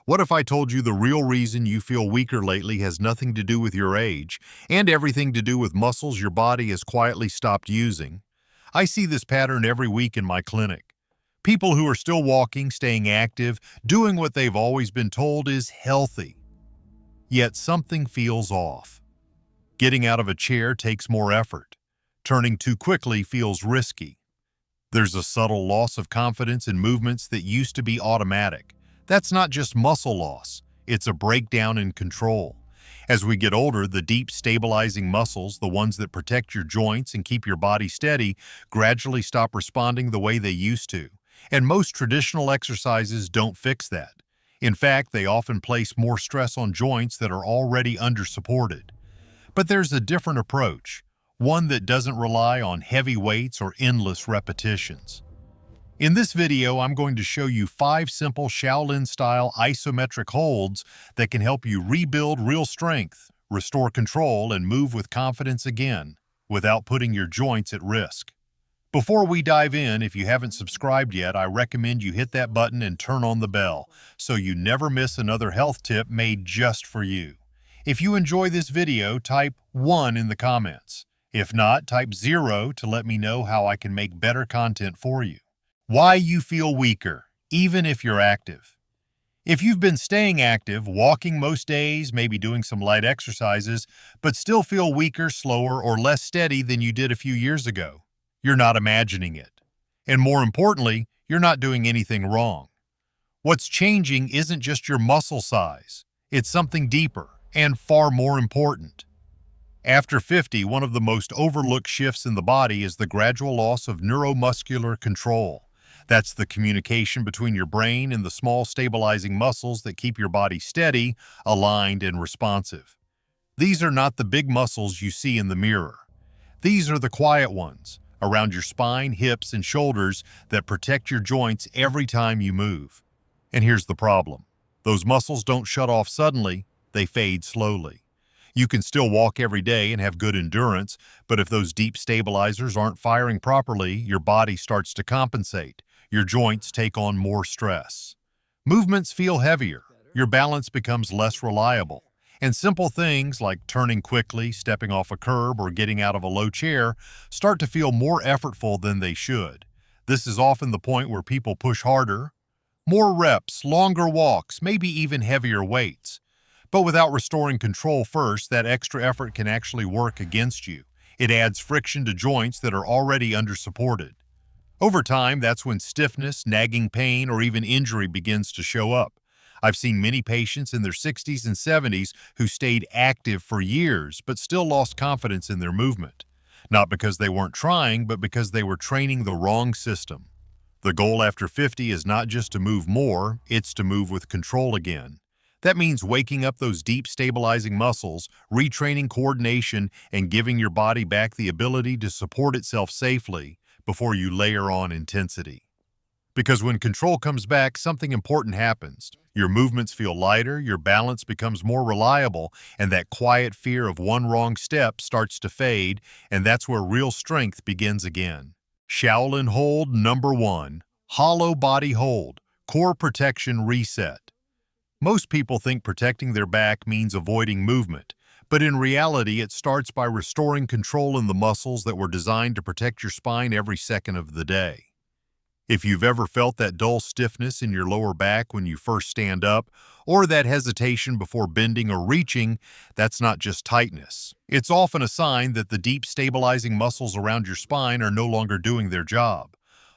What if I told you the real reason you feel weaker lately has nothing to do with your age and everything to do with muscles your body has quietly stopped using? I see this pattern every week in my clinic. People who are still walking, staying active, doing what they've always been told is healthy. Yet something feels off. Getting out of a chair takes more effort. Turning too quickly feels risky. There's a subtle loss of confidence in movements that used to be automatic. That's not just muscle loss, it's a breakdown in control. As we get older, the deep stabilizing muscles, the ones that protect your joints and keep your body steady, gradually stop responding the way they used to. And most traditional exercises don't fix that. In fact, they often place more stress on joints that are already under-supported. But there's a different approach, one that doesn't rely on heavy weights or endless repetitions. In this video, I'm going to show you 5 simple Shaolin-style isometric holds that can help you rebuild real strength, restore control, and move with confidence again, without putting your joints at risk. Before we dive in, if you haven't subscribed yet, I recommend you hit that button and turn on the bell, so you never miss another health tip made just for you. If you enjoy this video, type 1 in the comments. If not, type 0 to let me know how I can make better content for you. Why you feel weaker, even if you're active. If you've been staying active, walking most days, maybe doing some light exercises, but still feel weaker, slower, or less steady than you did a few years ago, you're not imagining it. And more importantly, you're not doing anything wrong. What's changing isn't just your muscle size. It's something deeper and far more important. After 50, one of the most overlooked shifts in the body is the gradual loss of neuromuscular control. That's the communication between your brain and the small stabilizing muscles that keep your body steady, aligned, and responsive. These are not the big muscles you see in the mirror. These are the quiet ones, around your spine, hips, and shoulders that protect your joints every time you move. And here's the problem. Those muscles don't shut off suddenly, they fade slowly. You can still walk every day and have good endurance, but if those deep stabilizers aren't firing properly, your body starts to compensate. Your joints take on more stress. Movements feel heavier, your balance becomes less reliable, and simple things like turning quickly, stepping off a curb, or getting out of a low chair start to feel more effortful than they should. This is often the point where people push harder, more reps, longer walks, maybe even heavier weights. But without restoring control first, that extra effort can actually work against you. It adds friction to joints that are already under-supported. Over time, that's when stiffness, nagging pain, or even injury begins to show up. I've seen many patients in their 60s and 70s who stayed active for years but still lost confidence in their movement. Not because they weren't trying, but because they were training the wrong system. The goal after 50 is not just to move more, it's to move with control again. That means waking up those deep stabilizing muscles, retraining coordination, and giving your body back the ability to support itself safely before you layer on intensity. Because when control comes back, something important happens. Your movements feel lighter, your balance becomes more reliable, and that quiet fear of one wrong step starts to fade, and that's where real strength begins again. Shaolin hold number 1, hollow body hold, core protection reset. Most people think protecting their back means avoiding movement, but in reality it starts by restoring control in the muscles that were designed to protect your spine every second of the day. If you've ever felt that dull stiffness in your lower back when you first stand up, or that hesitation before bending or reaching, that's not just tightness. It's often a sign that the deep stabilizing muscles around your spine are no longer doing their job.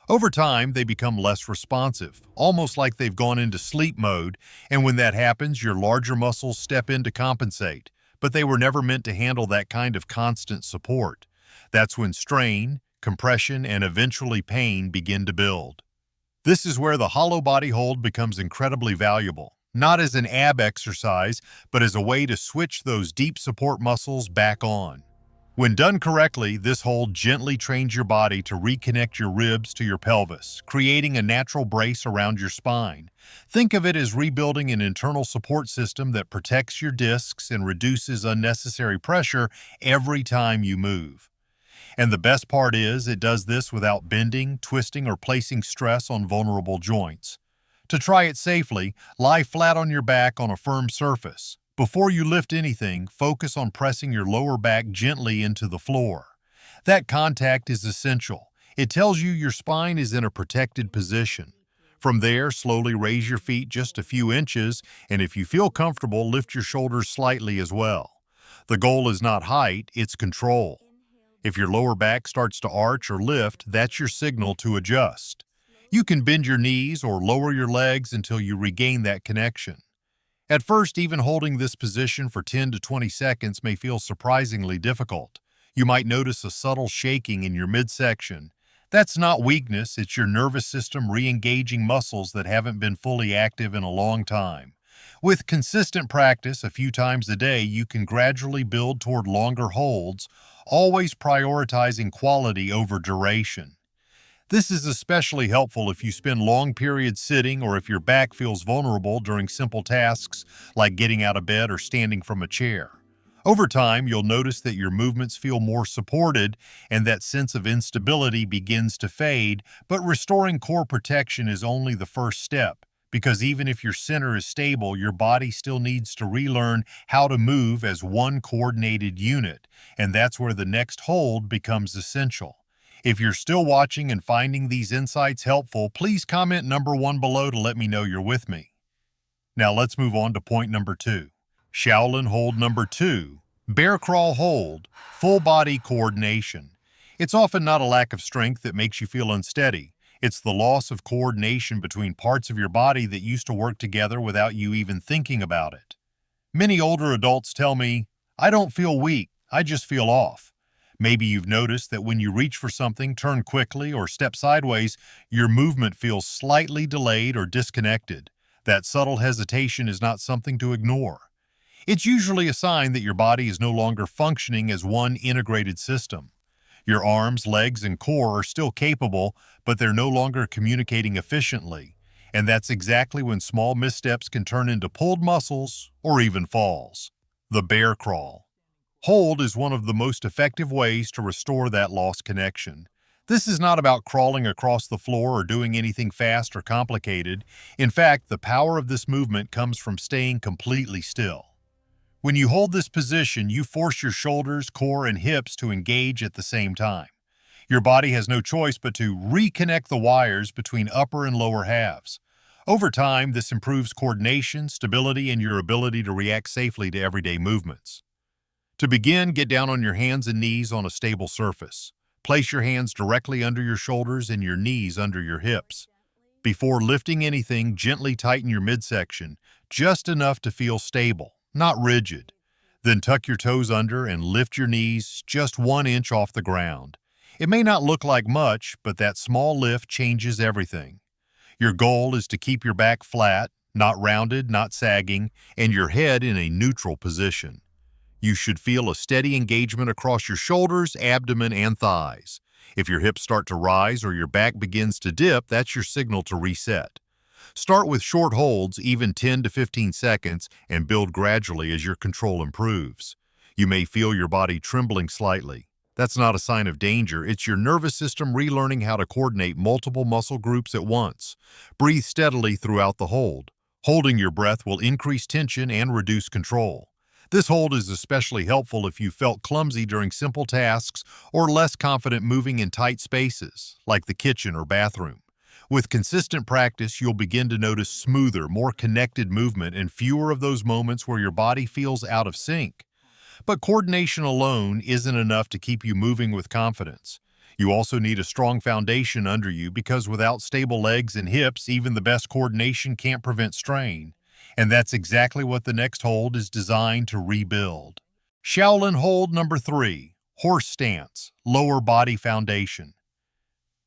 Over time, they become less responsive, almost like they've gone into sleep mode, and when that happens, your larger muscles step in to compensate, but they were never meant to handle that kind of constant support. That's when strain, compression, and eventually pain begin to build. This is where the hollow body hold becomes incredibly valuable, not as an ab exercise, but as a way to switch those deep support muscles back on. When done correctly, this hold gently trains your body to reconnect your ribs to your pelvis, creating a natural brace around your spine. Think of it as rebuilding an internal support system that protects your discs and reduces unnecessary pressure every time you move. And the best part is, it does this without bending, twisting, or placing stress on vulnerable joints. To try it safely, lie flat on your back on a firm surface. Before you lift anything, focus on pressing your lower back gently into the floor. That contact is essential. It tells you your spine is in a protected position. From there, slowly raise your feet just a few inches, and if you feel comfortable, lift your shoulders slightly as well. The goal is not height, it's control. If your lower back starts to arch or lift, that's your signal to adjust. You can bend your knees or lower your legs until you regain that connection. At first, even holding this position for 10 to 20 seconds may feel surprisingly difficult. You might notice a subtle shaking in your midsection. That's not weakness, it's your nervous system re-engaging muscles that haven't been fully active in a long time. With consistent practice, a few times a day, you can gradually build toward longer holds, always prioritizing quality over duration. This is especially helpful if you spend long periods sitting or if your back feels vulnerable during simple tasks like getting out of bed or standing from a chair. Over time, you'll notice that your movements feel more supported and that sense of instability begins to fade, but restoring core protection is only the first step, because even if your center is stable, your body still needs to relearn how to move as one coordinated unit, and that's where the next hold becomes essential. If you're still watching and finding these insights helpful, please comment number 1 below to let me know you're with me. Now let's move on to point number 2. Shaolin hold number 2, bear crawl hold, full body coordination. It's often not a lack of strength that makes you feel unsteady. It's the loss of coordination between parts of your body that used to work together without you even thinking about it. Many older adults tell me, "I don't feel weak, I just feel off." Maybe you've noticed that when you reach for something, turn quickly, or step sideways, your movement feels slightly delayed or disconnected. That subtle hesitation is not something to ignore. It's usually a sign that your body is no longer functioning as one integrated system. Your arms, legs, and core are still capable, but they're no longer communicating efficiently. And that's exactly when small missteps can turn into pulled muscles or even falls. The bear crawl hold is one of the most effective ways to restore that lost connection. This is not about crawling across the floor or doing anything fast or complicated. In fact, the power of this movement comes from staying completely still. When you hold this position, you force your shoulders, core, and hips to engage at the same time. Your body has no choice but to reconnect the wires between upper and lower halves. Over time, this improves coordination, stability, and your ability to react safely to everyday movements. To begin, get down on your hands and knees on a stable surface. Place your hands directly under your shoulders and your knees under your hips. Before lifting anything, gently tighten your midsection, just enough to feel stable, not rigid. Then tuck your toes under and lift your knees just 1 inch off the ground. It may not look like much, but that small lift changes everything. Your goal is to keep your back flat, not rounded, not sagging, and your head in a neutral position. You should feel a steady engagement across your shoulders, abdomen, and thighs. If your hips start to rise or your back begins to dip, that's your signal to reset. Start with short holds, even 10 to 15 seconds, and build gradually as your control improves. You may feel your body trembling slightly. That's not a sign of danger. It's your nervous system relearning how to coordinate multiple muscle groups at once. Breathe steadily throughout the hold. Holding your breath will increase tension and reduce control. This hold is especially helpful if you felt clumsy during simple tasks or less confident moving in tight spaces, like the kitchen or bathroom. With consistent practice, you'll begin to notice smoother, more connected movement and fewer of those moments where your body feels out of sync. But coordination alone isn't enough to keep you moving with confidence. You also need a strong foundation under you, because without stable legs and hips, even the best coordination can't prevent strain. And that's exactly what the next hold is designed to rebuild. Shaolin hold number 3, horse stance, lower body foundation.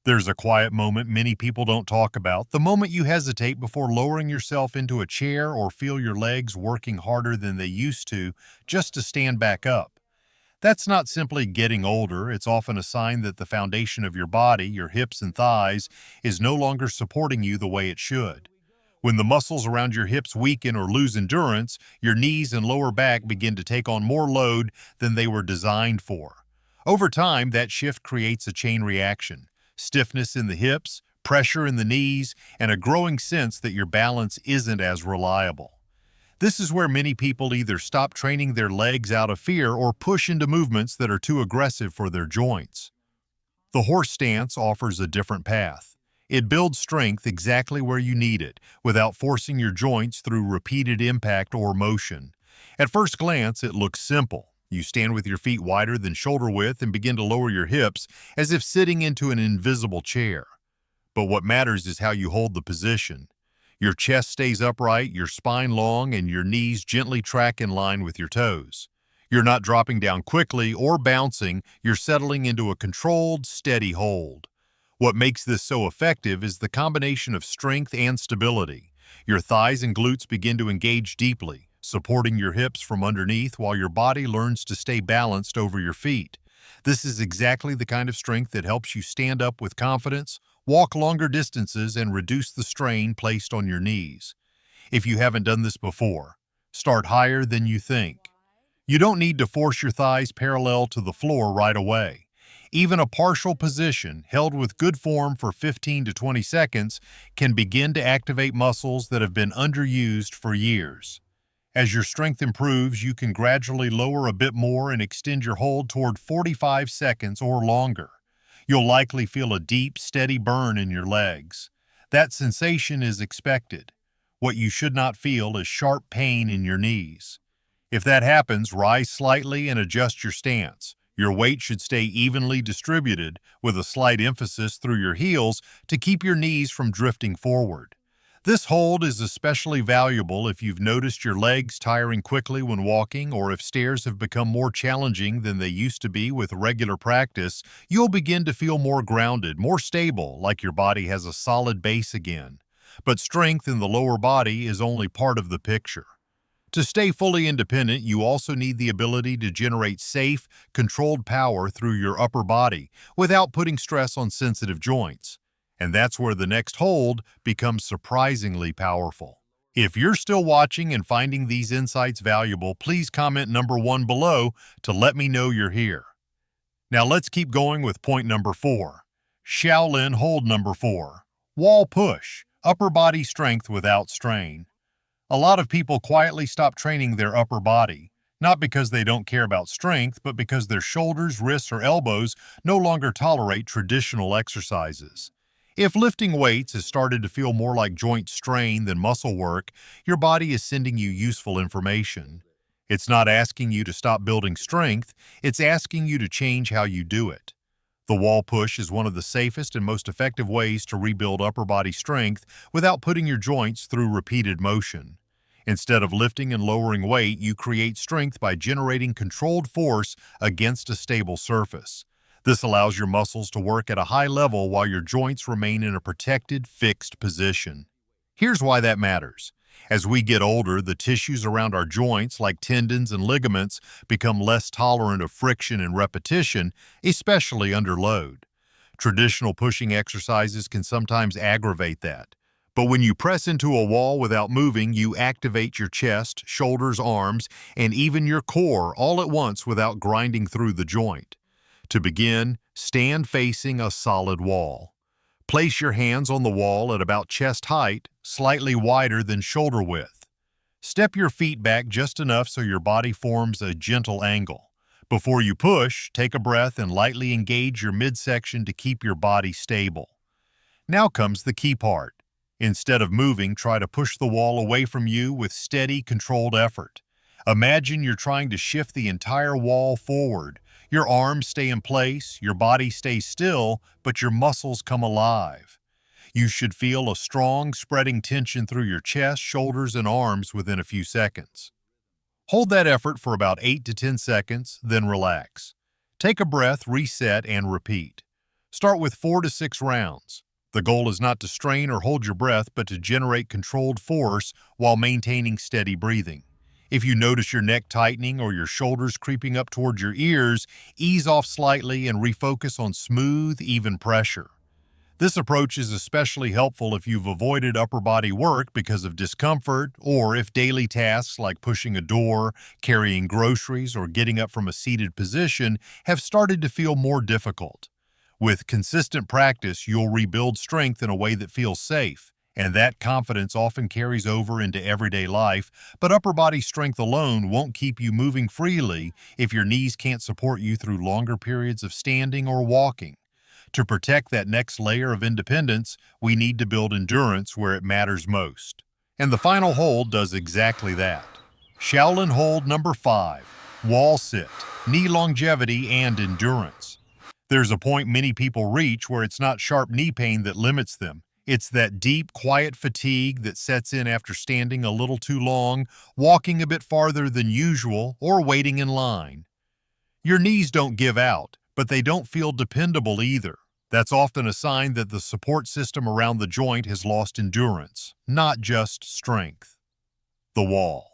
There's a quiet moment many people don't talk about, the moment you hesitate before lowering yourself into a chair or feel your legs working harder than they used to just to stand back up. That's not simply getting older, it's often a sign that the foundation of your body, your hips and thighs, is no longer supporting you the way it should. When the muscles around your hips weaken or lose endurance, your knees and lower back begin to take on more load than they were designed for. Over time, that shift creates a chain reaction. Stiffness in the hips, pressure in the knees, and a growing sense that your balance isn't as reliable. This is where many people either stop training their legs out of fear or push into movements that are too aggressive for their joints. The horse stance offers a different path. It builds strength exactly where you need it, without forcing your joints through repeated impact or motion. At first glance, it looks simple. You stand with your feet wider than shoulder width and begin to lower your hips as if sitting into an invisible chair. But what matters is how you hold the position. Your chest stays upright, your spine long, and your knees gently track in line with your toes. You're not dropping down quickly or bouncing, you're settling into a controlled, steady hold. What makes this so effective is the combination of strength and stability. Your thighs and glutes begin to engage deeply, supporting your hips from underneath while your body learns to stay balanced over your feet. This is exactly the kind of strength that helps you stand up with confidence, walk longer distances, and reduce the strain placed on your knees. If you haven't done this before, start higher than you think. You don't need to force your thighs parallel to the floor right away. Even a partial position, held with good form for 15 to 20 seconds, can begin to activate muscles that have been underused for years. As your strength improves, you can gradually lower a bit more and extend your hold toward 45 seconds or longer. You'll likely feel a deep, steady burn in your legs. That sensation is expected. What you should not feel is sharp pain in your knees. If that happens, rise slightly and adjust your stance. Your weight should stay evenly distributed, with a slight emphasis through your heels to keep your knees from drifting forward. This hold is especially valuable if you've noticed your legs tiring quickly when walking, or if stairs have become more challenging than they used to be with regular practice. You'll begin to feel more grounded, more stable, like your body has a solid base again. But strength in the lower body is only part of the picture. To stay fully independent, you also need the ability to generate safe, controlled power through your upper body without putting stress on sensitive joints. And that's where the next hold becomes surprisingly powerful. If you're still watching and finding these insights valuable, please comment number 1 below to let me know you're here. Now let's keep going with point number 4. Shaolin hold number 4. Wall push, upper body strength without strain. A lot of people quietly stop training their upper body, not because they don't care about strength, but because their shoulders, wrists, or elbows no longer tolerate traditional exercises. If lifting weights has started to feel more like joint strain than muscle work, your body is sending you useful information. It's not asking you to stop building strength, it's asking you to change how you do it. The wall push is one of the safest and most effective ways to rebuild upper body strength without putting your joints through repeated motion. Instead of lifting and lowering weight, you create strength by generating controlled force against a stable surface. This allows your muscles to work at a high level while your joints remain in a protected, fixed position. Here's why that matters. As we get older, the tissues around our joints, like tendons and ligaments, become less tolerant of friction and repetition, especially under load. Traditional pushing exercises can sometimes aggravate that. But when you press into a wall without moving, you activate your chest, shoulders, arms, and even your core all at once without grinding through the joint. To begin, stand facing a solid wall. Place your hands on the wall at about chest height, slightly wider than shoulder width. Step your feet back just enough so your body forms a gentle angle. Before you push, take a breath and lightly engage your midsection to keep your body stable. Now comes the key part. Instead of moving, try to push the wall away from you with steady, controlled effort. Imagine you're trying to shift the entire wall forward. Your arms stay in place, your body stays still, but your muscles come alive. You should feel a strong, spreading tension through your chest, shoulders, and arms within a few seconds. Hold that effort for about 8 to 10 seconds, then relax. Take a breath, reset, and repeat. Start with 4 to 6 rounds. The goal is not to strain or hold your breath, but to generate controlled force while maintaining steady breathing. If you notice your neck tightening or your shoulders creeping up toward your ears, ease off slightly and refocus on smooth, even pressure. This approach is especially helpful if you've avoided upper body work because of discomfort, or if daily tasks like pushing a door, carrying groceries, or getting up from a seated position have started to feel more difficult. With consistent practice, you'll rebuild strength in a way that feels safe, and that confidence often carries over into everyday life, but upper body strength alone won't keep you moving freely if your knees can't support you through longer periods of standing or walking. To protect that next layer of independence, we need to build endurance where it matters most. And the final hold does exactly that. Shaolin hold number 5, wall sit, knee longevity and endurance. There's a point many people reach where it's not sharp knee pain that limits them. It's that deep, quiet fatigue that sets in after standing a little too long, walking a bit farther than usual, or waiting in line. Your knees don't give out, but they don't feel dependable either. That's often a sign that the support system around the joint has lost endurance, not just strength. The wall.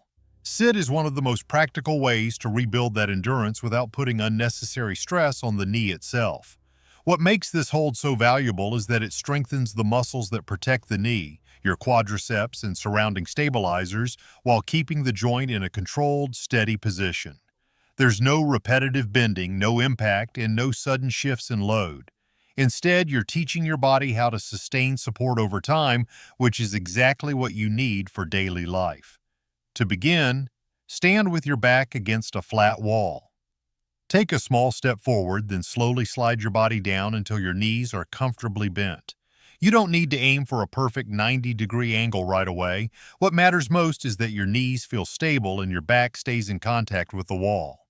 Sit is one of the most practical ways to rebuild that endurance without putting unnecessary stress on the knee itself. What makes this hold so valuable is that it strengthens the muscles that protect the knee, your quadriceps and surrounding stabilizers, while keeping the joint in a controlled, steady position. There's no repetitive bending, no impact, and no sudden shifts in load. Instead, you're teaching your body how to sustain support over time, which is exactly what you need for daily life. To begin, stand with your back against a flat wall. Take a small step forward, then slowly slide your body down until your knees are comfortably bent. You don't need to aim for a perfect 90-degree angle right away. What matters most is that your knees feel stable and your back stays in contact with the wall.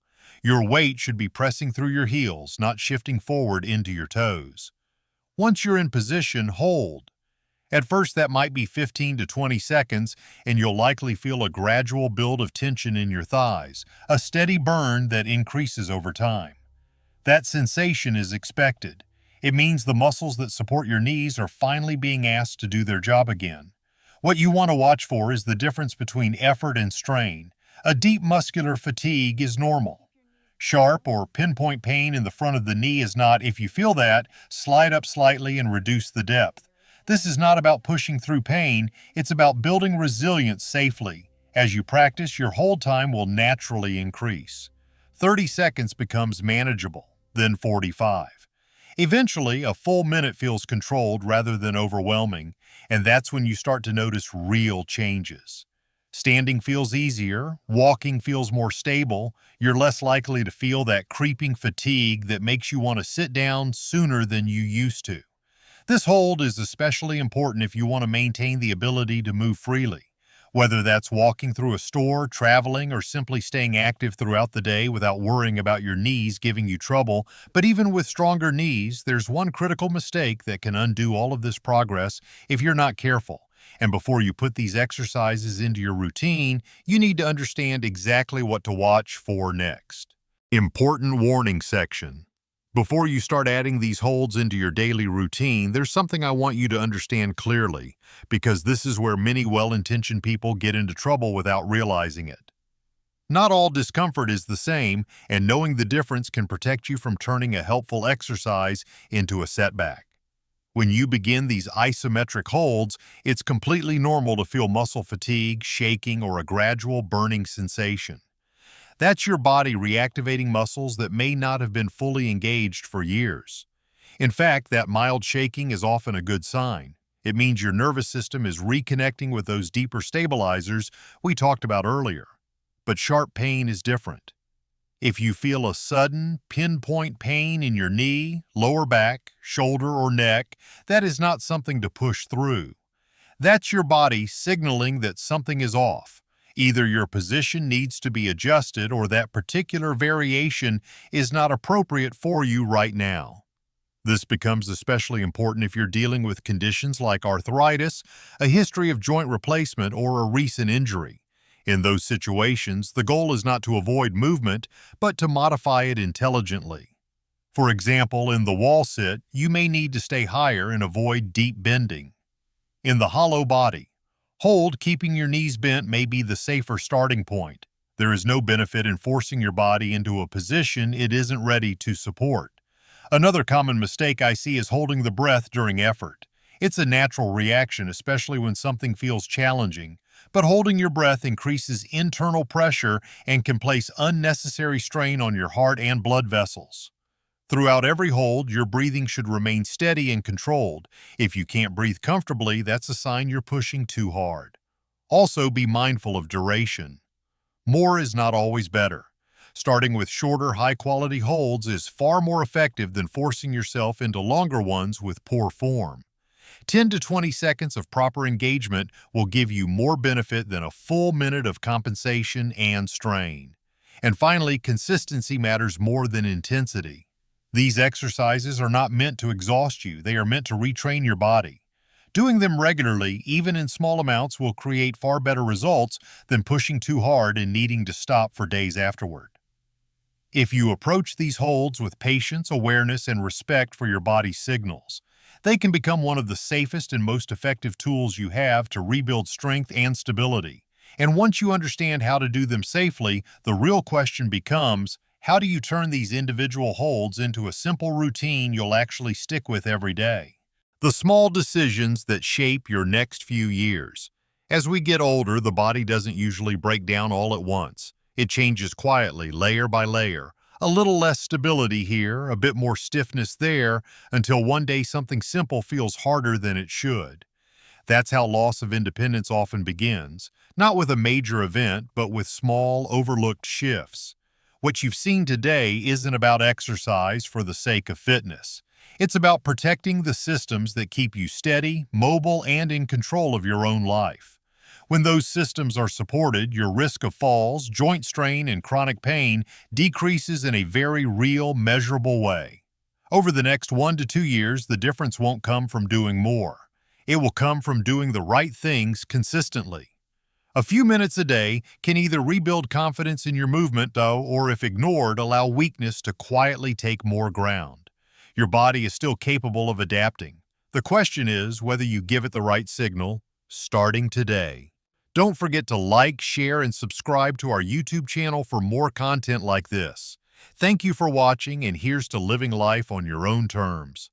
Your weight should be pressing through your heels, not shifting forward into your toes. Once you're in position, hold. At first, that might be 15 to 20 seconds, and you'll likely feel a gradual build of tension in your thighs, a steady burn that increases over time. That sensation is expected. It means the muscles that support your knees are finally being asked to do their job again. What you want to watch for is the difference between effort and strain. A deep muscular fatigue is normal. Sharp or pinpoint pain in the front of the knee is not. If you feel that, slide up slightly and reduce the depth. This is not about pushing through pain, it's about building resilience safely. As you practice, your hold time will naturally increase. 30 seconds becomes manageable, then 45. Eventually, a full minute feels controlled rather than overwhelming, and that's when you start to notice real changes. Standing feels easier, walking feels more stable, you're less likely to feel that creeping fatigue that makes you want to sit down sooner than you used to. This hold is especially important if you want to maintain the ability to move freely. Whether that's walking through a store, traveling, or simply staying active throughout the day without worrying about your knees giving you trouble. But even with stronger knees, there's one critical mistake that can undo all of this progress if you're not careful. And before you put these exercises into your routine, you need to understand exactly what to watch for next. Important warning section. Before you start adding these holds into your daily routine, there's something I want you to understand clearly, because this is where many well-intentioned people get into trouble without realizing it. Not all discomfort is the same, and knowing the difference can protect you from turning a helpful exercise into a setback. When you begin these isometric holds, it's completely normal to feel muscle fatigue, shaking, or a gradual burning sensation. That's your body reactivating muscles that may not have been fully engaged for years. In fact, that mild shaking is often a good sign. It means your nervous system is reconnecting with those deeper stabilizers we talked about earlier. But sharp pain is different. If you feel a sudden, pinpoint pain in your knee, lower back, shoulder, or neck, that is not something to push through. That's your body signaling that something is off. Either your position needs to be adjusted or that particular variation is not appropriate for you right now. This becomes especially important if you're dealing with conditions like arthritis, a history of joint replacement, or a recent injury. In those situations, the goal is not to avoid movement, but to modify it intelligently. For example, in the wall sit, you may need to stay higher and avoid deep bending. In the hollow body, hold, keeping your knees bent may be the safer starting point. There is no benefit in forcing your body into a position it isn't ready to support. Another common mistake I see is holding the breath during effort. It's a natural reaction, especially when something feels challenging, but holding your breath increases internal pressure and can place unnecessary strain on your heart and blood vessels. Throughout every hold, your breathing should remain steady and controlled. If you can't breathe comfortably, that's a sign you're pushing too hard. Also, be mindful of duration. More is not always better. Starting with shorter, high-quality holds is far more effective than forcing yourself into longer ones with poor form. 10 to 20 seconds of proper engagement will give you more benefit than a full minute of compensation and strain. And finally, consistency matters more than intensity. These exercises are not meant to exhaust you, they are meant to retrain your body. Doing them regularly, even in small amounts, will create far better results than pushing too hard and needing to stop for days afterward. If you approach these holds with patience, awareness, and respect for your body's signals, they can become one of the safest and most effective tools you have to rebuild strength and stability. And once you understand how to do them safely, the real question becomes, how do you turn these individual holds into a simple routine you'll actually stick with every day? The small decisions that shape your next few years. As we get older, the body doesn't usually break down all at once. It changes quietly, layer by layer. A little less stability here, a bit more stiffness there, until one day something simple feels harder than it should. That's how loss of independence often begins, not with a major event, but with small, overlooked shifts. What you've seen today isn't about exercise for the sake of fitness. It's about protecting the systems that keep you steady, mobile, and in control of your own life. When those systems are supported, your risk of falls, joint strain, and chronic pain decreases in a very real, measurable way. Over the next 1 to 2 years, the difference won't come from doing more. It will come from doing the right things consistently. A few minutes a day can either rebuild confidence in your movement, though, or if ignored, allow weakness to quietly take more ground. Your body is still capable of adapting. The question is whether you give it the right signal, starting today. Don't forget to like, share, and subscribe to our YouTube channel for more content like this. Thank you for watching, and here's to living life on your own terms.